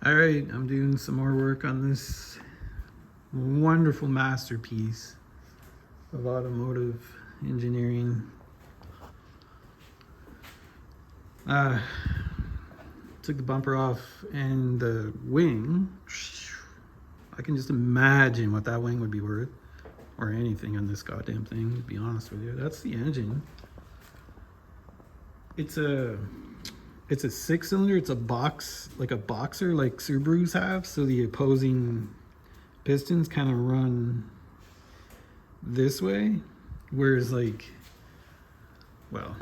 All right, I'm doing some more work on this wonderful masterpiece of automotive engineering. Took the bumper off and the wing. I can just imagine what that wing would be worth, or anything on this goddamn thing, to be honest with you. That's the engine. It's a 6-cylinder. It's a box, like a boxer, like Subarus have. So the opposing pistons kind of run this way, whereas well,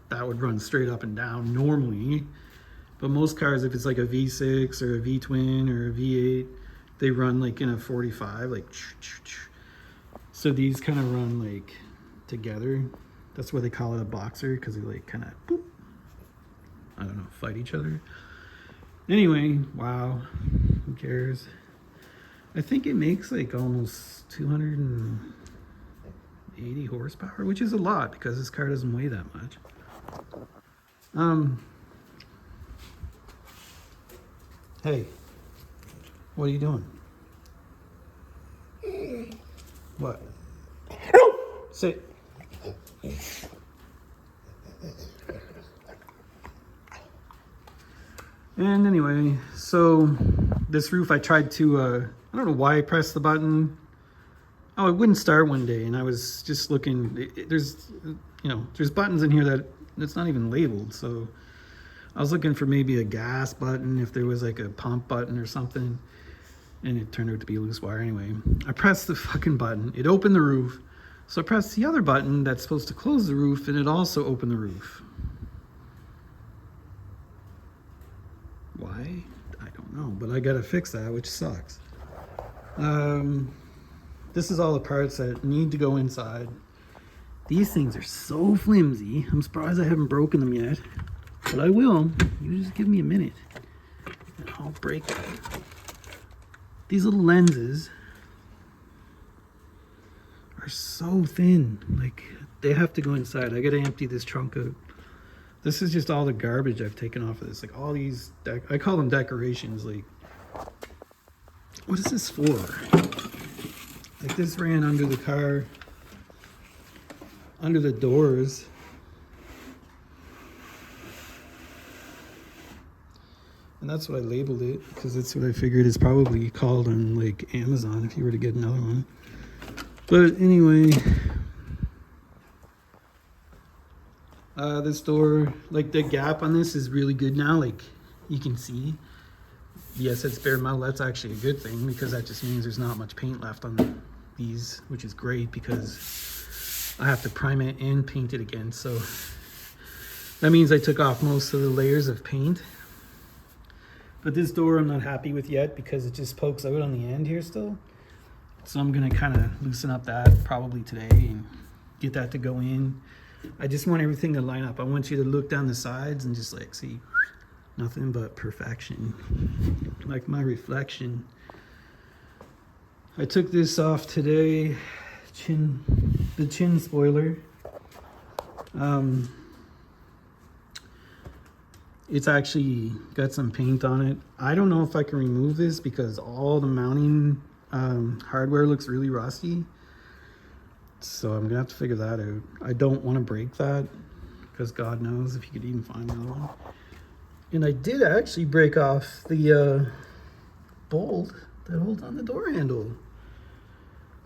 that would run straight up and down normally. But most cars, if it's like a V6 or a V-twin or a V8, they run like in a 45, like. So these kind of run like together. That's why they call it a boxer, because they like kind of, I don't know, fight each other. Anyway, wow, who cares? I think it makes like almost 280 horsepower, which is a lot because this car doesn't weigh that much. Hey, what are you doing? What? Sit. And anyway, so this roof, I tried to, I don't know why I pressed the button. Oh, it wouldn't start one day, and I was just looking. There's buttons in here that it's not even labeled, so I was looking for maybe a gas button, if there was like a pump button or something, and it turned out to be a loose wire. Anyway, I pressed the fucking button. It opened the roof. So I pressed the other button that's supposed to close the roof, and it also opened the roof. Why? I don't know, but I gotta fix that, which sucks. This is all the parts that need to go inside. These things are so flimsy. I'm surprised I haven't broken them yet, but I will. You just give me a minute and I'll break them. These little lenses are so thin, like they have to go inside. I gotta empty this trunk out. This is just all the garbage I've taken off of this, like all these I call them decorations. Like, what is this for? Like, this ran under the car, under the doors. And that's what I labeled it, because that's what I figured is probably called on like Amazon if you were to get another one. But anyway, this door, like the gap on this is really good now. Like, you can see, yes, it's bare metal. That's actually a good thing, because that just means there's not much paint left on these, which is great, because I have to prime it and paint it again. So that means I took off most of the layers of paint. But this door I'm not happy with yet, because it just pokes out on the end here still. So I'm gonna kind of loosen up that probably today and get that to go in. I just want everything to line up. I want you to look down the sides and just like see nothing but perfection, like my reflection. I took this off today, the chin spoiler. It's actually got some paint on it. I don't know if I can remove this, because all the mounting hardware looks really rusty. So I'm gonna have to figure that out. I don't want to break that, because God knows if you could even find another one. And I did actually break off the bolt that holds on the door handle,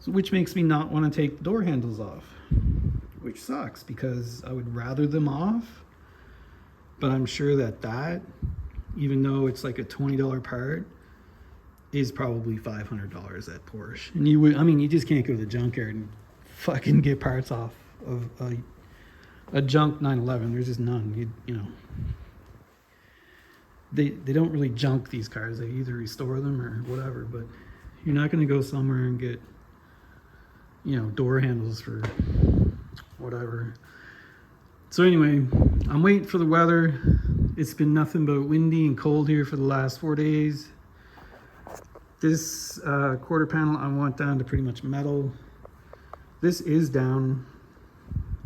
which makes me not want to take the door handles off, which sucks, because I would rather them off. But I'm sure that even though it's like a $20 part, is probably $500 at Porsche. And you just can't go to the junkyard and fucking get parts off of a junk 911. There's just none. You know, they don't really junk these cars. They either restore them or whatever. But you're not going to go somewhere and get, door handles for whatever. So anyway, I'm waiting for the weather. It's been nothing but windy and cold here for the last 4 days. This quarter panel I want down to pretty much metal. This is down,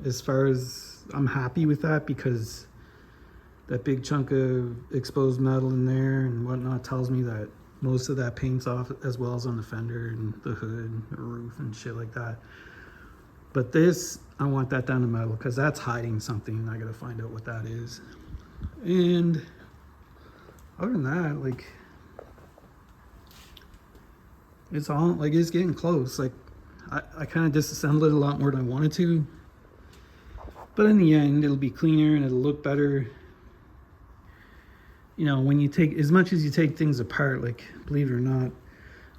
as far as I'm happy with that, because that big chunk of exposed metal in there and whatnot tells me that most of that paint's off, as well as on the fender and the hood and the roof and shit like that. But this, I want that down to metal because that's hiding something. I gotta find out what that is. And other than that, like, it's all, like, it's getting close. Like, I kind of disassembled it a lot more than I wanted to. But in the end, it'll be cleaner and it'll look better. You know, when you take, as much as you take things apart, like, believe it or not,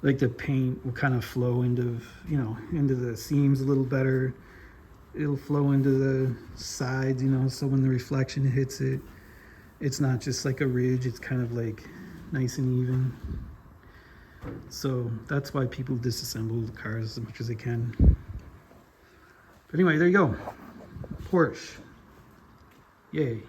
like, the paint will kind of flow into, you know, into the seams a little better. It'll flow into the sides, you know, so when the reflection hits it, it's not just like a ridge, it's kind of like nice and even. So that's why people disassemble the cars as much as they can. But anyway, there you go. Porsche. Yay.